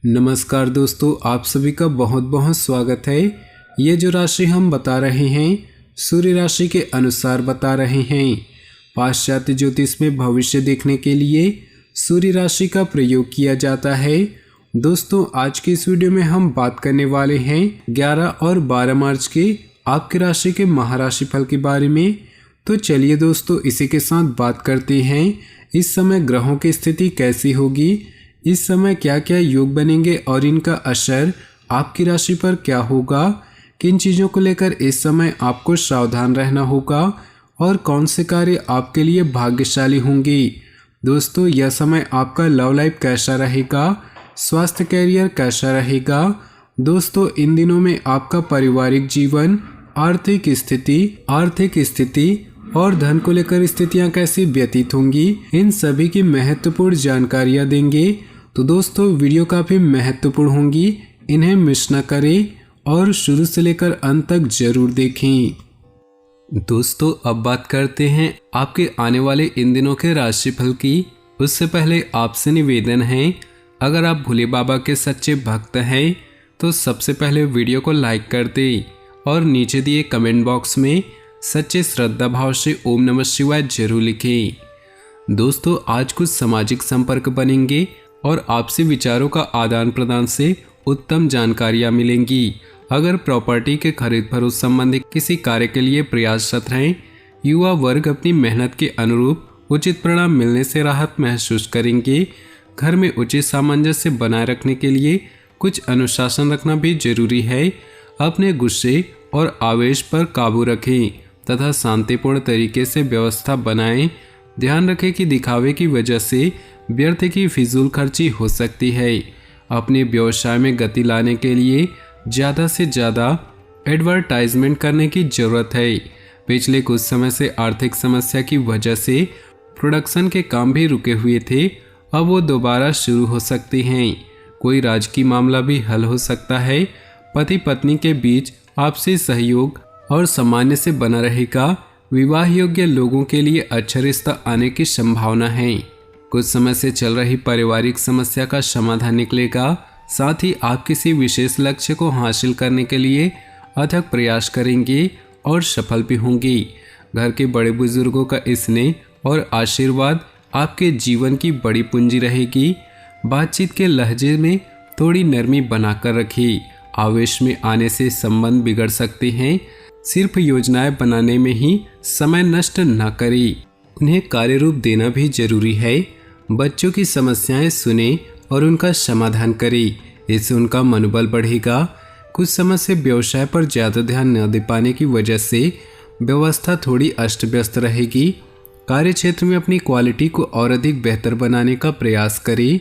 नमस्कार दोस्तों, आप सभी का बहुत बहुत स्वागत है। ये जो राशि हम बता रहे हैं सूर्य राशि के अनुसार बता रहे हैं। पाश्चात्य ज्योतिष में भविष्य देखने के लिए सूर्य राशि का प्रयोग किया जाता है। दोस्तों, आज की इस वीडियो में हम बात करने वाले हैं 11 और 12 मार्च के आपकी राशि के महाराशि फल के बारे में। तो चलिए दोस्तों, इसी के साथ बात करते हैं इस समय ग्रहों की स्थिति कैसी होगी, इस समय क्या क्या योग बनेंगे और इनका असर आपकी राशि पर क्या होगा, किन चीज़ों को लेकर इस समय आपको सावधान रहना होगा और कौन से कार्य आपके लिए भाग्यशाली होंगे। दोस्तों, यह समय आपका लव लाइफ कैसा रहेगा, स्वास्थ्य कैरियर कैसा रहेगा। दोस्तों, इन दिनों में आपका पारिवारिक जीवन, आर्थिक स्थिति और धन को लेकर स्थितियां कैसी व्यतीत होंगी, इन सभी की महत्वपूर्ण जानकारियां देंगे। तो दोस्तों, वीडियो काफ़ी महत्वपूर्ण होंगी, इन्हें मिस न करें और शुरू से लेकर अंत तक जरूर देखें। दोस्तों, अब बात करते हैं आपके आने वाले इन दिनों के राशिफल की। उससे पहले आपसे निवेदन है, अगर आप भोले बाबा के सच्चे भक्त हैं तो सबसे पहले वीडियो को लाइक कर दें और नीचे दिए कमेंट बॉक्स में सच्चे श्रद्धा भाव से ओम नमः शिवाय जरूर लिखें। दोस्तों, आज कुछ सामाजिक संपर्क बनेंगे और आपसी विचारों का आदान प्रदान से उत्तम जानकारियां मिलेंगी। अगर प्रॉपर्टी के खरीद फरोख्त संबंधी किसी कार्य के लिए प्रयासरत हैं, युवा वर्ग अपनी मेहनत के अनुरूप उचित परिणाम मिलने से राहत महसूस करेंगे। घर में उचित सामंजस्य बनाए रखने के लिए कुछ अनुशासन रखना भी जरूरी है। अपने गुस्से और आवेश पर काबू रखें तथा शांतिपूर्ण तरीके से व्यवस्था बनाएं। ध्यान रखें कि दिखावे की वजह से व्यर्थ की फिजूल खर्ची हो सकती है। अपने व्यवसाय में गति लाने के लिए ज़्यादा से ज़्यादा एडवर्टाइजमेंट करने की ज़रूरत है। पिछले कुछ समय से आर्थिक समस्या की वजह से प्रोडक्शन के काम भी रुके हुए थे, अब वो दोबारा शुरू हो सकते हैं। कोई राजकीय मामला भी हल हो सकता है। पति पत्नी के बीच आपसी सहयोग और सामान्य से बना रहेगा। विवाह योग्य लोगों के लिए अच्छा रिश्ता आने की संभावना है। कुछ समय से चल रही पारिवारिक समस्या का समाधान निकलेगा। साथ ही आप किसी विशेष लक्ष्य को हासिल करने के लिए अथक प्रयास करेंगे और सफल भी होंगे। घर के बड़े बुजुर्गों का स्नेह और आशीर्वाद आपके जीवन की बड़ी पूंजी रहेगी। बातचीत के लहजे में थोड़ी नरमी बनाकर रखिए। आवेश में आने से संबंध बिगड़ सकते हैं। सिर्फ योजनाएं बनाने में ही समय नष्ट न करें, उन्हें कार्य रूप देना भी जरूरी है। बच्चों की समस्याएं सुने और उनका समाधान करें, इससे उनका मनोबल बढ़ेगा। कुछ समय से व्यवसाय पर ज़्यादा ध्यान न दे पाने की वजह से व्यवस्था थोड़ी अस्त व्यस्त रहेगी। कार्य क्षेत्र में अपनी क्वालिटी को और अधिक बेहतर बनाने का प्रयास करें,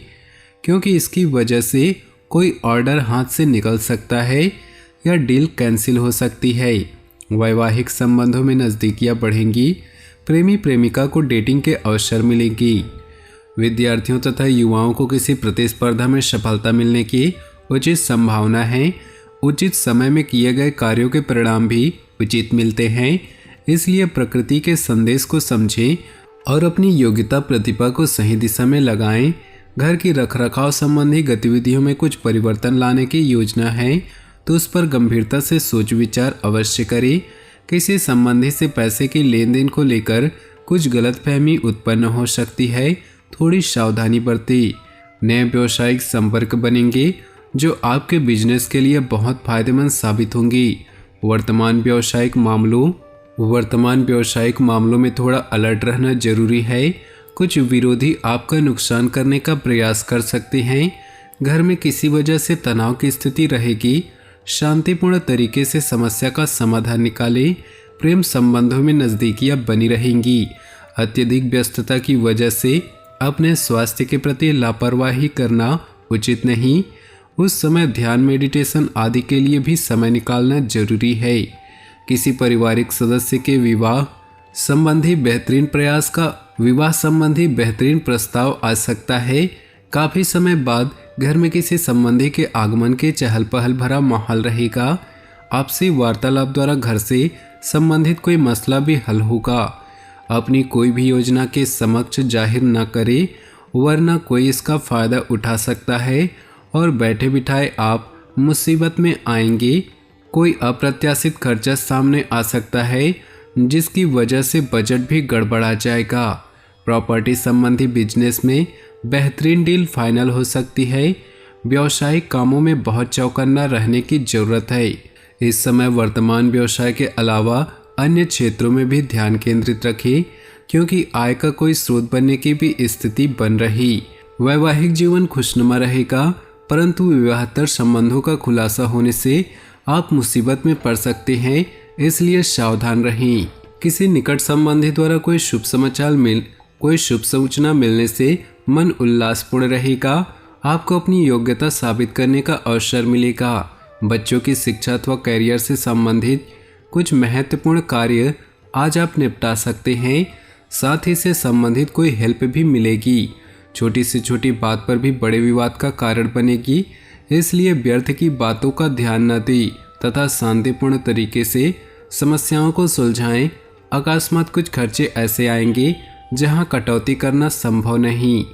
क्योंकि इसकी वजह से कोई ऑर्डर हाथ से निकल सकता है या डील कैंसिल हो सकती है। वैवाहिक संबंधों में नज़दीकियां बढ़ेंगी। प्रेमी प्रेमिका को डेटिंग के अवसर मिलेंगी। विद्यार्थियों तथा युवाओं को किसी प्रतिस्पर्धा में सफलता मिलने की उचित संभावना है। उचित समय में किए गए कार्यों के परिणाम भी उचित मिलते हैं, इसलिए प्रकृति के संदेश को समझें और अपनी योग्यता प्रतिभा को सही दिशा में लगाएं। घर की रखरखाव संबंधी गतिविधियों में कुछ परिवर्तन लाने की योजना है, तो उस पर गंभीरता से सोच विचार अवश्य करें। किसी संबंधी से पैसे के लेन देन को लेकर कुछ गलतफहमी उत्पन्न हो सकती है, थोड़ी सावधानी बरतें। नए व्यवसायिक संपर्क बनेंगे जो आपके बिजनेस के लिए बहुत फायदेमंद साबित होंगी। वर्तमान व्यवसायिक मामलों में थोड़ा अलर्ट रहना जरूरी है। कुछ विरोधी आपका नुकसान करने का प्रयास कर सकते हैं। घर में किसी वजह से तनाव की स्थिति रहेगी। शांतिपूर्ण तरीके से समस्या का समाधान निकालें। प्रेम संबंधों में नज़दीकियां बनी रहेंगी। अत्यधिक व्यस्तता की वजह से अपने स्वास्थ्य के प्रति लापरवाही करना उचित नहीं। उस समय ध्यान, मेडिटेशन आदि के लिए भी समय निकालना जरूरी है। किसी पारिवारिक सदस्य के विवाह संबंधी बेहतरीन प्रस्ताव आ सकता है। काफ़ी समय बाद घर में किसी संबंधी के आगमन के चहल पहल भरा माहौल रहेगा। आपसी वार्तालाप द्वारा घर से संबंधित कोई मसला भी हल होगा। अपनी कोई भी योजना के समक्ष जाहिर न करें, वरना कोई इसका फायदा उठा सकता है और बैठे बिठाए आप मुसीबत में आएंगे। कोई अप्रत्याशित खर्चा सामने आ सकता है जिसकी वजह से बजट भी गड़बड़ा जाएगा। प्रॉपर्टी संबंधी बिजनेस में बेहतरीन डील फाइनल हो सकती है। व्यावसायिक कामों में बहुत चौकन्ना रहने की जरूरत है। इस समय वर्तमान व्यवसाय के अलावा अन्य क्षेत्रों में भी ध्यान केंद्रित रखें, क्योंकि आय का कोई स्रोत बनने की भी स्थिति बन रही। वैवाहिक जीवन खुशनुमा रहेगा, परंतु विवाहेतर संबंधों का खुलासा होने से आप मुसीबत में पड़ सकते हैं, इसलिए सावधान रहें। किसी निकट संबंधी द्वारा कोई शुभ सूचना मिलने से मन उल्लासपूर्ण रहेगा। आपको अपनी योग्यता साबित करने का अवसर मिलेगा। बच्चों की शिक्षा अथवा कैरियर से संबंधित कुछ महत्वपूर्ण कार्य आज आप निपटा सकते हैं। साथ ही से संबंधित कोई हेल्प भी मिलेगी। छोटी से छोटी बात पर भी बड़े विवाद का कारण बनेगी, इसलिए व्यर्थ की बातों का व्यवधान न दें तथा शांतिपूर्ण तरीके से समस्याओं को सुलझाएं। अकस्मात कुछ खर्चे ऐसे आएंगे जहां कटौती करना संभव नहीं।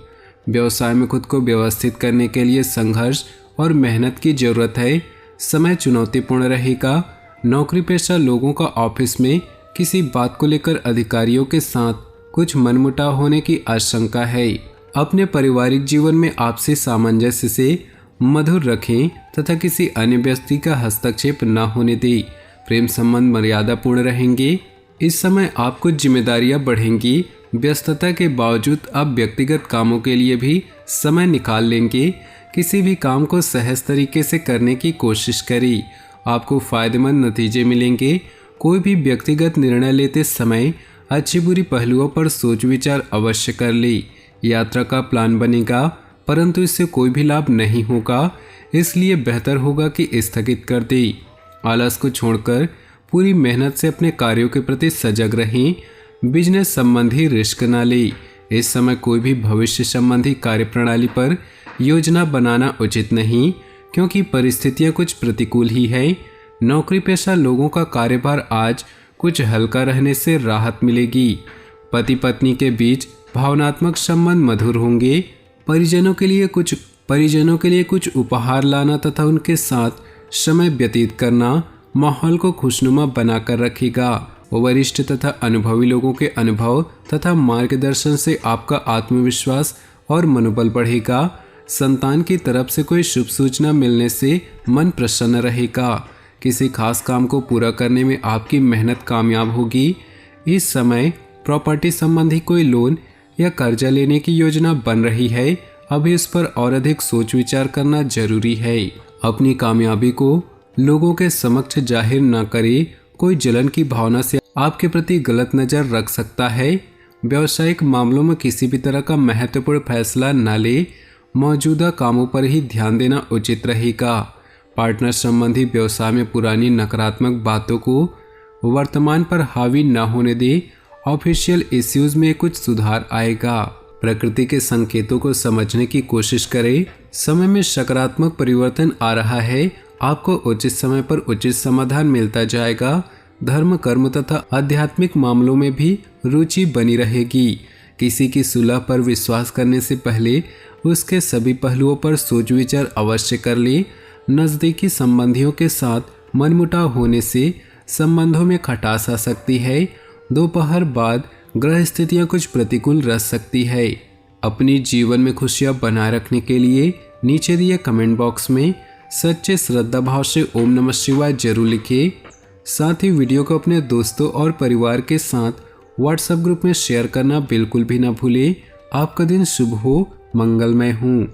व्यवसाय में खुद को व्यवस्थित करने के लिए संघर्ष और मेहनत की जरूरत है। समय चुनौतीपूर्ण रहेगा। नौकरी पेशा लोगों का ऑफिस में किसी बात को लेकर अधिकारियों के साथ कुछ मनमुटाव होने की आशंका है। अपने पारिवारिक जीवन में आपसी सामंजस्य से मधुर रखें तथा किसी अन्य व्यक्ति का हस्तक्षेप न होने दें। प्रेम संबंध मर्यादापूर्ण रहेंगे। इस समय आपको जिम्मेदारियां बढ़ेंगी। व्यस्तता के बावजूद आप व्यक्तिगत कामों के लिए भी समय निकाल लेंगे। किसी भी काम को सहज तरीके से करने की कोशिश करें। आपको फायदेमंद नतीजे मिलेंगे। कोई भी व्यक्तिगत निर्णय लेते समय अच्छी बुरी पहलुओं पर सोच विचार अवश्य कर ले। यात्रा का प्लान बनेगा, परंतु इससे कोई भी लाभ नहीं होगा, इसलिए बेहतर होगा कि स्थगित कर दें। आलस को छोड़कर पूरी मेहनत से अपने कार्यों के प्रति सजग रहें। बिजनेस संबंधी रिस्क न लें। इस समय कोई भी भविष्य संबंधी कार्यप्रणाली पर योजना बनाना उचित नहीं, क्योंकि परिस्थितियां कुछ प्रतिकूल ही है। नौकरी पेशा लोगों का कार्यभार आज कुछ हल्का रहने से राहत मिलेगी। पति पत्नी के बीच भावनात्मक संबंध मधुर होंगे। परिजनों के लिए कुछ उपहार लाना तथा उनके साथ समय व्यतीत करना माहौल को खुशनुमा बनाकर रखेगा। वरिष्ठ तथा अनुभवी लोगों के अनुभव तथा मार्गदर्शन से आपका आत्मविश्वास और मनोबल बढ़ेगा। संतान की तरफ से कोई शुभ सूचना मिलने से मन प्रसन्न रहेगा। किसी खास काम को पूरा करने में आपकी मेहनत कामयाब होगी। इस समय प्रॉपर्टी संबंधी कोई लोन या कर्जा लेने की योजना बन रही है। अभी इस पर और अधिक सोच विचार करना जरूरी है। अपनी कामयाबी को लोगों के समक्ष जाहिर न करें। कोई जलन की भावना से आपके प्रति गलत नज़र रख सकता है। व्यावसायिक मामलों में किसी भी तरह का महत्वपूर्ण फैसला न ले। मौजूदा कामों पर ही ध्यान देना उचित रहेगा। पार्टनर संबंधी व्यवसाय में पुरानी नकारात्मक बातों को वर्तमान पर हावी न होने दे। ऑफिशियल इश्यूज में कुछ सुधार आएगा। प्रकृति के संकेतों को समझने की कोशिश करें। समय में सकारात्मक परिवर्तन आ रहा है। आपको उचित समय पर उचित समाधान मिलता जाएगा। धर्म कर्म तथा आध्यात्मिक मामलों में भी रुचि बनी रहेगी। किसी की सुलह पर विश्वास करने से पहले उसके सभी पहलुओं पर सोच विचार अवश्य कर ले। नज़दीकी संबंधियों के साथ मनमुटाव होने से संबंधों में खटास आ सकती है। दोपहर बाद ग्रह स्थितियां कुछ प्रतिकूल रह सकती है। अपनी जीवन में खुशियां बनाए रखने के लिए नीचे दिए कमेंट बॉक्स में सच्चे श्रद्धा भाव से ओम नमः शिवाय जरूर लिखिए। साथ ही वीडियो को अपने दोस्तों और परिवार के साथ व्हाट्सएप ग्रुप में शेयर करना बिल्कुल भी ना भूलें। आपका दिन शुभ हो, मंगलमय हो।